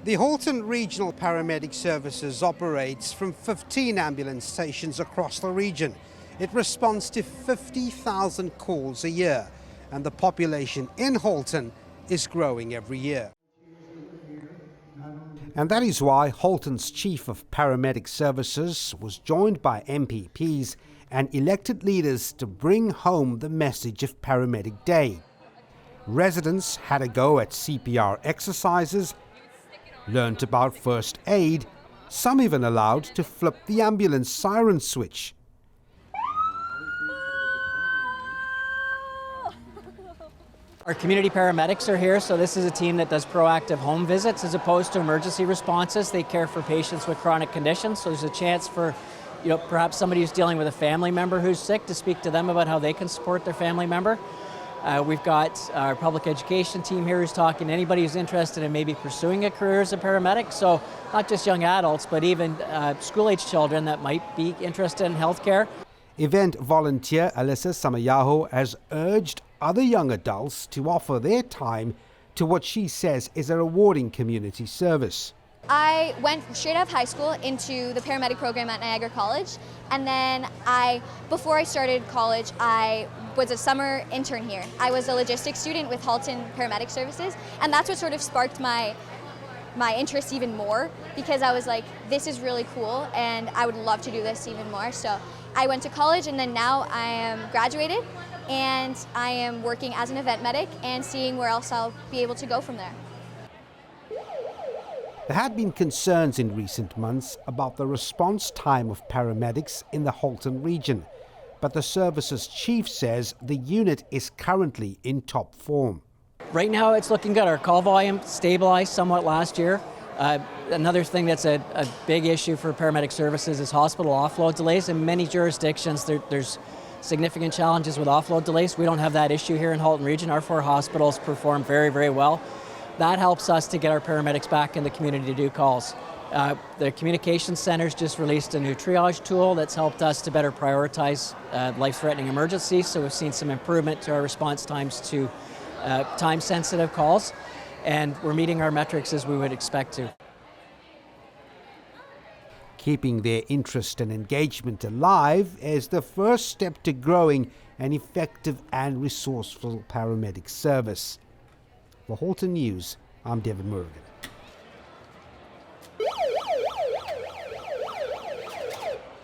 The Halton Regional Paramedic Services operates from 15 ambulance stations across the region. It responds to 50,000 calls a year, and the population in Halton is growing every year. And that is why Halton's Chief of Paramedic Services was joined by MPPs and elected leaders to bring home the message of Paramedic Day. Residents had a go at CPR exercises, learnt about first aid, some even allowed to flip the ambulance siren switch. Our community paramedics are here, so this is a team that does proactive home visits as opposed to emergency responses. They care for patients with chronic conditions, so there's a chance for perhaps somebody who's dealing with a family member who's sick to speak to them about how they can support their family member. We've got our public education team here who's talking to anybody who's interested in maybe pursuing a career as a paramedic, so not just young adults, but even school-age children that might be interested in healthcare. Event volunteer Alyssa Samayaho has urged other young adults to offer their time to what she says is a rewarding community service. I went straight out of high school into the paramedic program at Niagara College, and then before I started college, I was a summer intern here. I was a logistics student with Halton Paramedic Services, and that's what sort of sparked my interest even more, because I was like, this is really cool and I would love to do this even more. So I went to college, and then now I am graduated and I am working as an event medic and seeing where else I'll be able to go from there. There had been concerns in recent months about the response time of paramedics in the Halton region, but the service's chief says the unit is currently in top form. Right now it's looking good. Our call volume stabilized somewhat last year. Another thing that's a big issue for paramedic services is hospital offload delays. In many jurisdictions there's significant challenges with offload delays. We don't have that issue here in Halton region. Our 4 hospitals perform very, very well. That helps us to get our paramedics back in the community to do calls. The communications centers just released a new triage tool that's helped us to better prioritize life-threatening emergencies, so we've seen some improvement to our response times to time-sensitive calls, and we're meeting our metrics as we would expect to. Keeping their interest and engagement alive is the first step to growing an effective and resourceful paramedic service. For Halton News, I'm Devan Murugan.